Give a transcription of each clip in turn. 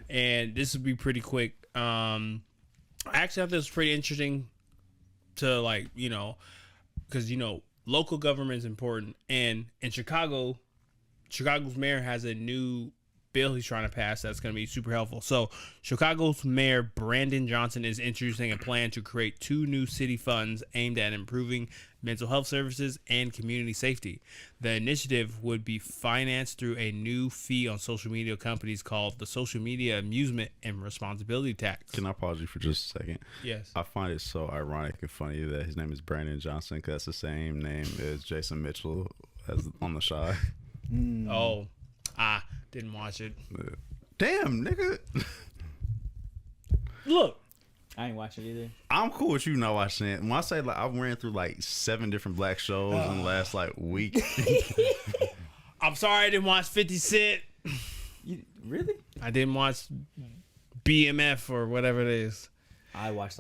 and this would be pretty quick. Actually, I thought this was pretty interesting to because local government is important, and in Chicago's mayor has a new bill he's trying to pass that's going to be super helpful. So Chicago's mayor Brandon Johnson is introducing a plan to create 2 new city funds aimed at improving mental health services and community safety. The initiative would be financed through a new fee on social media companies called the Social Media Amusement and Responsibility Tax. Can I pause you for just a second? Yes. I find it so ironic and funny that his name is Brandon Johnson, because that's the same name as Jason Mitchell as on The Chi. Oh, didn't watch it. Damn, nigga. Look, I ain't watching it either. I'm cool with you not watching it. When I say I ran through 7 different black shows in the last week. I'm sorry I didn't watch 50 Cent. You really? I didn't watch BMF or whatever it is. I watched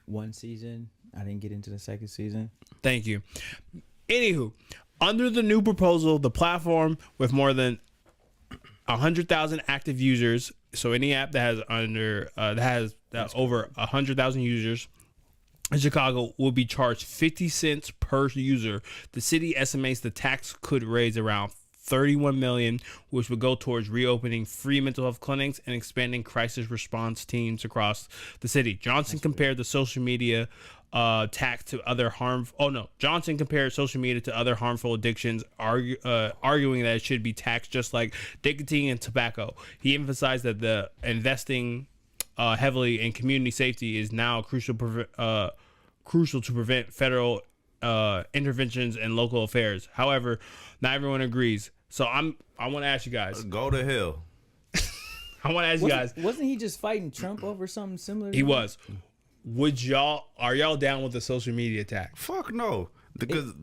1 season. I didn't get into the second season. Thank you. Anywho, under the new proposal, the platform with more than 100,000 active users, so any app that has over 100,000 users in Chicago will be charged 50 cents per user. The city estimates the tax could raise around $31 million, which would go towards reopening free mental health clinics and expanding crisis response teams across the city. Johnson compared the social media tax to other Johnson compared social media to other harmful addictions, arguing that it should be taxed just like nicotine and tobacco. He emphasized that the investing heavily in community safety is now crucial to prevent federal interventions in local affairs. However, not everyone agrees. So I want to ask you guys. Go to hell. I want to ask you guys. Wasn't he just fighting Trump over something similar? He was. Are y'all down with the social media tax? Fuck no. Because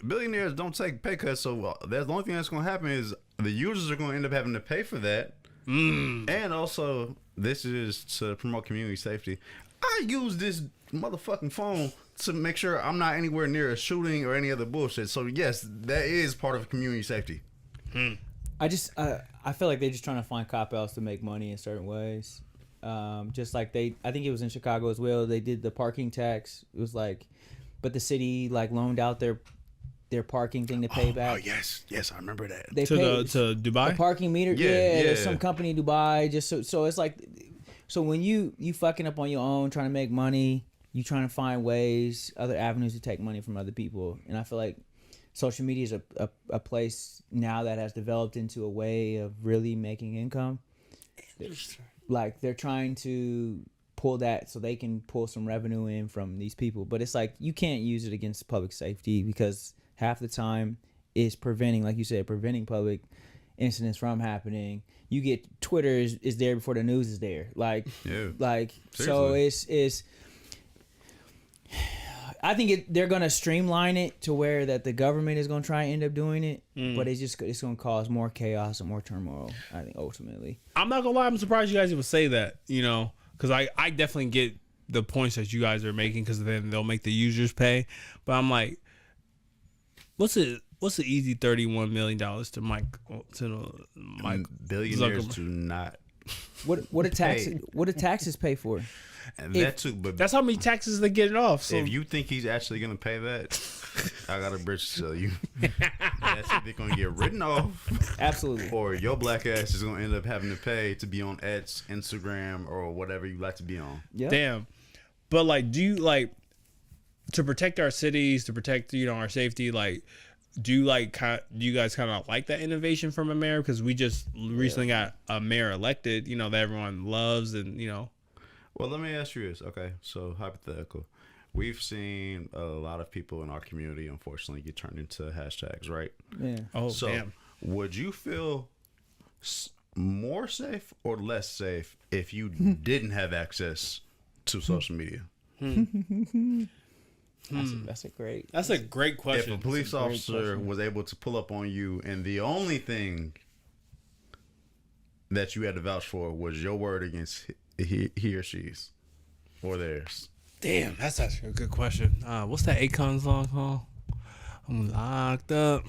billionaires don't take pay cuts, so that's the only thing that's going to happen is the users are going to end up having to pay for that. And also, this is to promote community safety. I use this motherfucking phone to make sure I'm not anywhere near a shooting or any other bullshit. So yes, that is part of community safety. I feel like they're just trying to find cop-outs to make money in certain ways. Just like I think it was in Chicago as well. They did the parking tax. It was but the city loaned out their parking thing to pay back. Oh yes, I remember that. They to Dubai? The parking meter. Yeah, there's some company in Dubai. Just so it's so when you fucking up on your own trying to make money, you trying to find ways, other avenues to take money from other people. And I feel like social media is a place now that has developed into a way of really making income. They're trying to pull that so they can pull some revenue in from these people. But it's you can't use it against public safety because half the time it's preventing, like you said, preventing incidents from happening. You get Twitter is there before the news is there. So it's I think they're gonna streamline it to where that the government is gonna try and end up doing it, but it's gonna cause more chaos and more turmoil. I think ultimately. I'm not gonna lie, I'm surprised you guys even say that. Because I definitely get the points that you guys are making, because then they'll make the users pay. But I'm like, what's the easy $31 million to Mike billionaires do not. What do taxes pay for? And that too, but that's how many taxes they get off. So if you think he's actually gonna pay that, I got a bridge to tell you. That's either gonna get written off, absolutely, or your black ass is gonna end up having to pay to be on X, Instagram, or whatever you like to be on. Yep. Damn. But do you to protect our cities, to protect our safety? Do you guys kind of like that innovation from a mayor? Because we just recently got a mayor elected, that everyone loves, and Well, let me ask you this. Okay, so hypothetical. We've seen a lot of people in our community, unfortunately, get turned into hashtags, right? Yeah. Oh, so damn. Would you feel more safe or less safe if you didn't have access to social media? That's a great question. If a police officer was able to pull up on you and the only thing that you had to vouch for was your word against he or she's or theirs. Damn, that's actually a good question. What's that Akon song called? I'm locked up.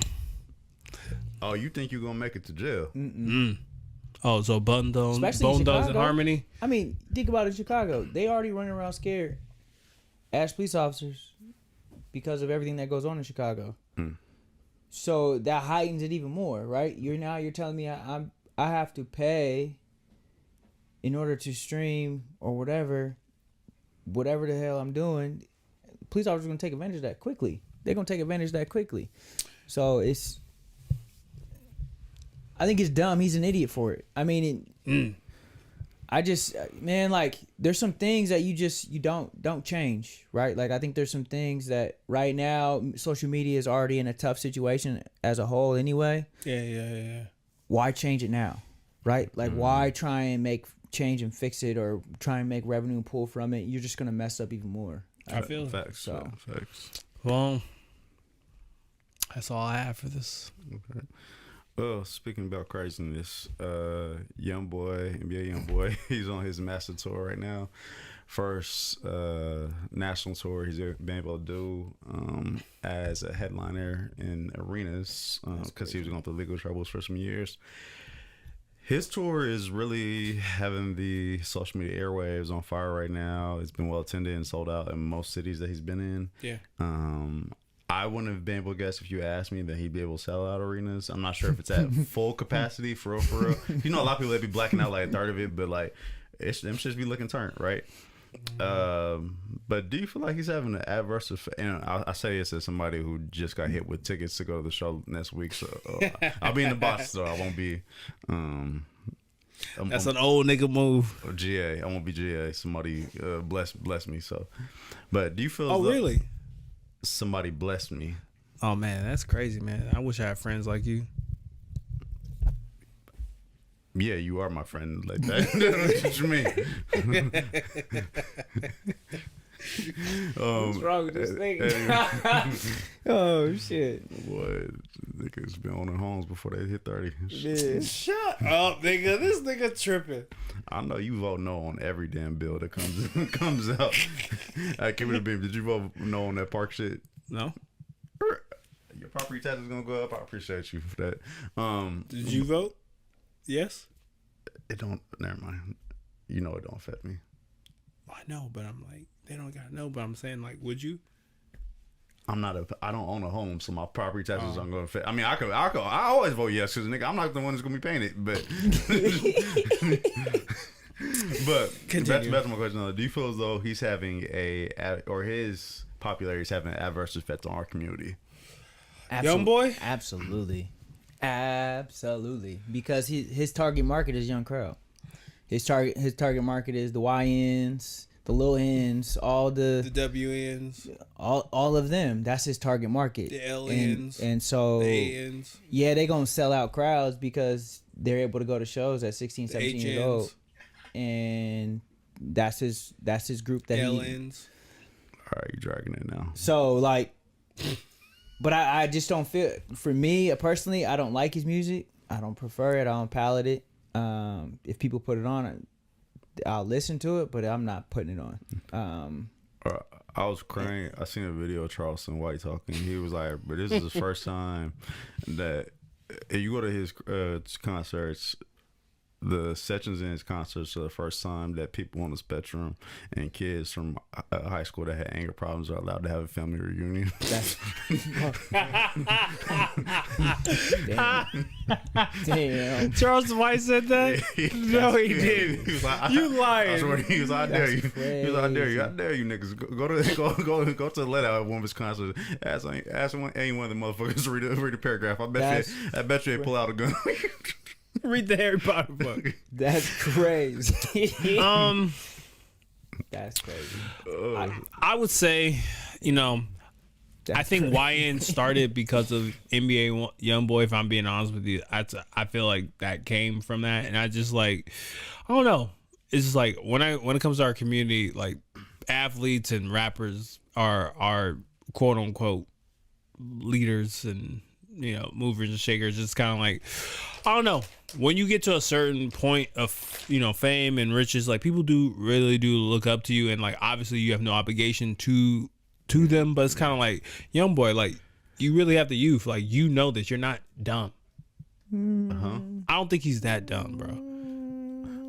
Oh, you think you're gonna make it to jail? Oh, so Bone Thugs and Chicago. Harmony. I mean, think about it in Chicago. They already running around scared as police officers because of everything that goes on in Chicago. So that heightens it even more, right? You're telling me I have to pay in order to stream or whatever the hell I'm doing. Police officers are gonna take advantage of that quickly. They're gonna take advantage of that quickly. So I think it's dumb. He's an idiot for it. I mean, I just, man, like, there's some things that you don't change, right? Like, I think there's some things that right now social media is already in a tough situation as a whole anyway. Yeah. Why change it now, right? Like, why try and make change and fix it or try and make revenue and pull from it? You're just gonna mess up even more. I feel facts. So. Facts. Well, that's all I have for this. Okay. Well, speaking about craziness, young boy, NBA young boy, he's on his master tour right now. First national tour he's been able to do as a headliner in arenas because he was going through legal troubles for some years. His tour is really having the social media airwaves on fire right now. It's been well attended and sold out in most cities that he's been in. Yeah. I wouldn't have been able to guess if you asked me that he'd be able to sell out arenas. I'm not sure if it's at full capacity for real. You know, a lot of people that be blacking out like a third of it, but like them shits be looking turned, right? But do you feel like he's having an adverse effect? And I say this as somebody who just got hit with tickets to go to the show next week, so I'll be in the box, so I won't be. That's an old nigga move. GA, I won't be GA. Somebody bless me. So, but do you feel? Oh, really? Somebody blessed me. Oh man, that's crazy, man. I wish I had friends like you. Yeah, you are my friend like that. That's what you mean. What's wrong with this nigga? Oh shit! Boy, niggas been owning homes before they hit 30. Yeah. Shut up, nigga. This nigga tripping. I know you vote no on every damn bill that comes out. I give it a beam. Did you vote no on that park shit? No. Your property tax is gonna go up. I appreciate you for that. Did you vote? Yes. It don't. Never mind. You know it don't affect me. I know, but I'm like, they don't gotta know. But I'm saying, like, would you? I don't own a home, so my property taxes aren't going to affect. I mean, I always vote yes because nigga, I'm not the one that's going to be paying it. But back to my question. Do you feel as though he's having his popularity is having an adverse effect on our community? Young boy? Absolutely. Because his target market is young crowd. His target market is the YNs, the Lil N's, all the WNs, all of them. That's his target market. The LNs, and so the ANs. Yeah, they gonna sell out crowds because they're able to go to shows at 16, 17 years old, and that's his group that LNs. All right, you dragging it now. So like, but I just don't feel. For me personally, I don't like his music. I don't prefer it. I don't palate it. If people put it on, I'll listen to it, but I'm not putting it on. I was crying. I seen a video of Charleston White talking. He was like, "But this is the first time that if you go to his concerts, the sections in his concerts are the first time that people on the spectrum and kids from high school that had anger problems are allowed to have a family reunion." Damn. Charles White said that? No, he didn't. He was like, You lying. I swear, he was like, I dare you. Crazy. He was like, I dare you. I dare you niggas. Go to the letter at one of his concerts. Ask any one of the motherfuckers to read a paragraph. I bet you they pull out a gun. Read the Harry Potter book. That's crazy. That's crazy. I would say, I think YN started because of NBA YoungBoy. If I'm being honest with you, I feel like that came from that, and I just like, I don't know. It's just like when it comes to our community, like athletes and rappers are quote unquote leaders and movers and shakers. It's kind of like, I don't know. When you get to a certain point of fame and riches, like people really do look up to you, and like obviously you have no obligation to them, but it's kind of like young boy, like you really have the youth, like that you're not dumb. I don't think he's that dumb, bro.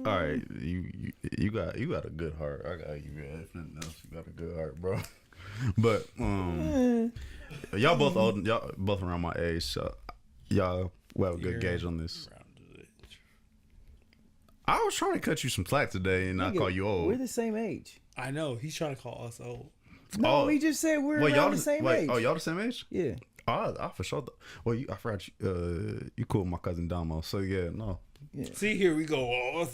All right, you got a good heart. I got you. If nothing else, you got a good heart, bro. But y'all both old. Y'all both around my age, so y'all will have a good gauge on this. I was trying to cut you some slack today, and I call you old. We're the same age. I know he's trying to call us old. No, we just said we're around the same age. Oh, y'all the same age? Yeah. I for sure. Well, I forgot you cool with my cousin Damo. So yeah, no. Yeah. See, here we go.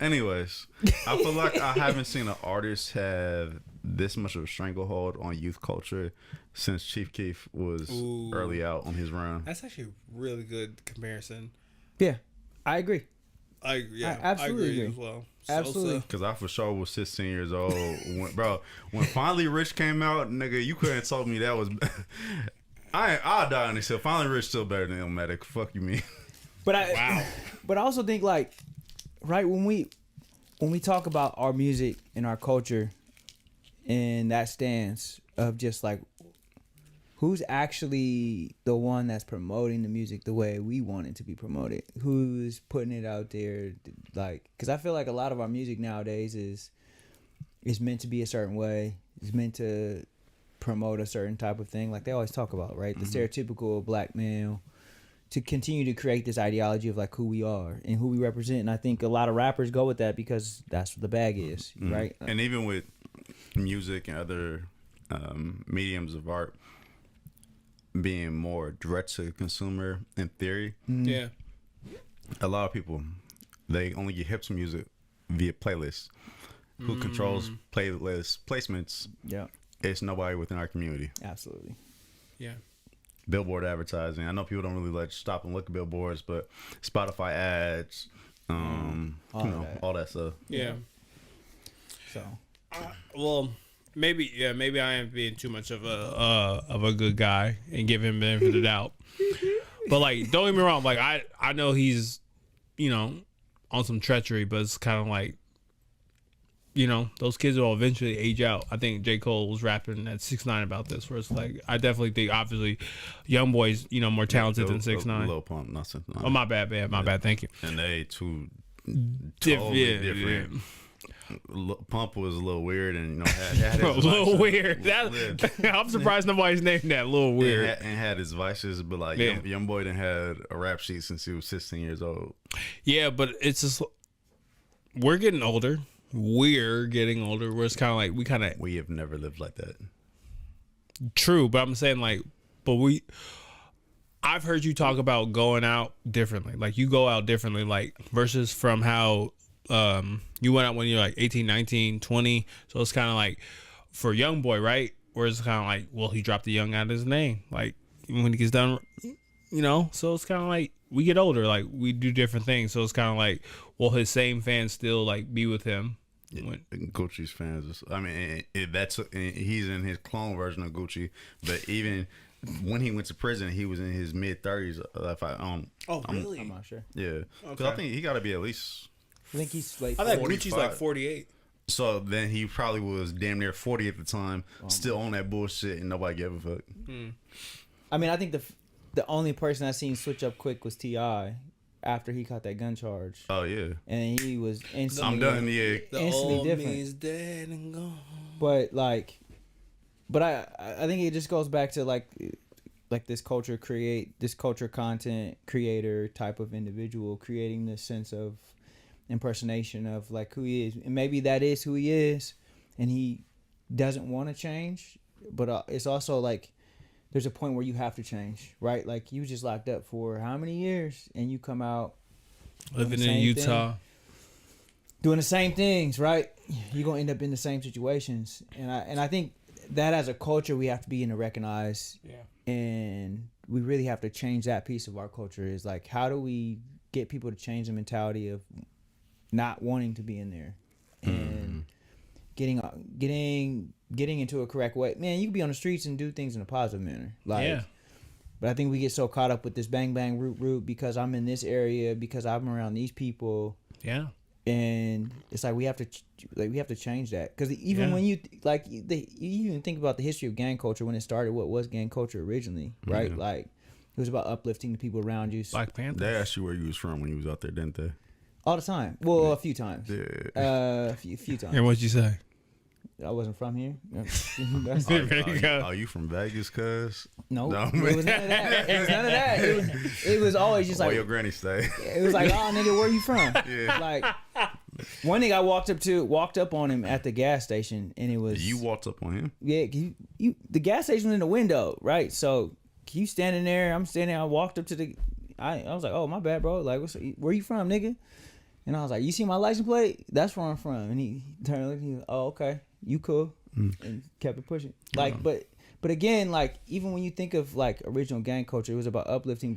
Anyways, I feel like I haven't seen an artist have this much of a stranglehold on youth culture since Chief Keef was early out on his run. That's actually a really good comparison. Yeah, I agree. I absolutely agree agree. as well. Absolutely. Because I for sure was 16 years old. When Finally Rich came out, nigga, you couldn't tell me that was... I'll die on this hill. Finally Rich still better than Illmatic. Fuck you mean. But I also think, like, right, when we talk about our music and our culture and that stance of just like who's actually the one that's promoting the music the way we want it to be promoted, who's putting it out there, like, because I feel like a lot of our music nowadays is meant to be a certain way, is meant to promote a certain type of thing, like they always talk about, right? The stereotypical black male, to continue to create this ideology of like who we are and who we represent. And I think a lot of rappers go with that because that's what the bag is, right? And even with music and other mediums of art being more direct to consumer in theory, Yeah. a lot of people, they only get hip to music via playlists. Who controls playlist placements? Yeah, It's nobody within our community. absolutely. Yeah. Billboard advertising. I know people don't really like stop and look at billboards, but Spotify ads, all that stuff. Yeah. So Well, maybe I am being too much of a good guy and give him the benefit of the doubt. But like, don't get me wrong. Like I know he's, on some treachery, but it's kind of like, those kids will eventually age out. I think J. Cole was rapping at 6ix9ine about this, where it's like, I definitely think, obviously, young boys, more talented than 6ix9ine. Lil Pump, not 6ix9ine. Oh, my bad, man. My bad. Thank you. And they totally different. Yeah. Pump was a little weird, and had Bro, his a little vices. weird. I'm surprised nobody's named that. A little weird. And had his vices, but like young boy done had a rap sheet since he was 16 years old. Yeah, but it's just, we're getting older. We're getting older. Where it's kind of like We have never lived like that. True, but I'm saying like, I've heard you talk about going out differently. Like you go out differently, like versus from how you went out when you're like 18, 19, 20. So it's kind of like for young boy, right? Where it's kind of like, well, he dropped the young out of his name. Like when he gets done, so it's kind of like we get older, like we do different things. So it's kind of like, will his same fans still like be with him? Gucci's fans, he's in his clone version of Gucci, but even when he went to prison, he was in his mid-30s. Really? I'm not sure. Yeah, because Okay. I think he got to be at least. I think he's like I thought 45. Gucci's like 48. So then he probably was damn near 40 at the time, still on that bullshit, and nobody gave a fuck. I mean, I think the only person I seen switch up quick was T.I. after he caught that gun charge. Oh yeah, And he was instantly. I'm done. Yeah, The Instantly old different. me's dead and gone. But I think it just goes back to like this culture content creator type of individual creating this sense of impersonation of like who he is, and maybe that is who he is, and he doesn't want to change. But it's also like there's a point where you have to change, right? Like you just locked up for how many years, and you come out Living in same Utah. doing the same things, right? You're gonna end up in the same situations, and I think that as a culture we have to begin to recognize, and we really have to change that piece of our culture. Is like, how do we get people to change the mentality of not wanting to be in there and getting into a correct way? Man, you can be on the streets and do things in a positive manner, like. But I think we get so caught up with this bang bang root because I'm in this area, because I'm around these people. Yeah. And it's like we have to change that, because even when you even think about the history of gang culture when it started, what was gang culture originally, right? Like it was about uplifting the people around you. Black Panther. they asked you where you was from when you was out there, didn't they? All the time. Well, a few times. Yeah. A few times. And what'd you say? I wasn't from here. There you go. Are you from Vegas, cuz? No, No, it was none of that. It was none of that. It was always just Where like your granny stay? it was like, oh nigga, where you from? Yeah. Like one thing I walked up on him at the gas station, and it was You walked up on him? yeah. You the gas station was in the window, right? So you standing there, I'm standing there. I walked up to the. I was like, oh my bad, bro. Like, where you from, nigga? And I was like, you see my license plate? That's where I'm from. And he turned and looked. He was, oh okay, you cool, and kept it pushing. Like, but again, like even when you think of like original gang culture, it was about uplifting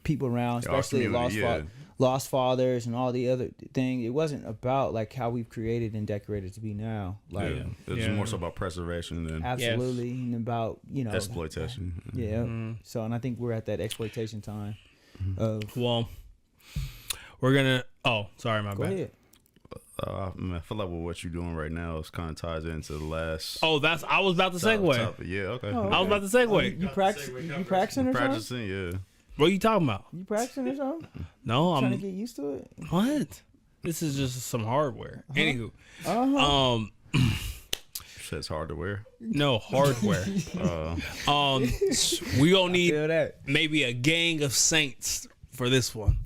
people around, Our especially community, lost fathers and all the other thing. It wasn't about like how we've created and decorated to be now. Like, Yeah. It's more so about preservation than absolutely, and about exploitation. Yeah. So, and I think we're at that exploitation time. Of Well, we're gonna. Oh, sorry, my go bad. ahead. I feel like with what you're doing right now is kind of ties into the last. Oh, I was about to segue. topic. Yeah, okay. Oh, I was about to segue. You practicing or something? Practicing, yeah. What are you talking about? You practicing or something? No, Trying to I'm. get used to it. What? This is just some hardware. Anywho, Shit's hard to wear. no hardware. We gonna need Feel that. maybe a gang of saints for this one.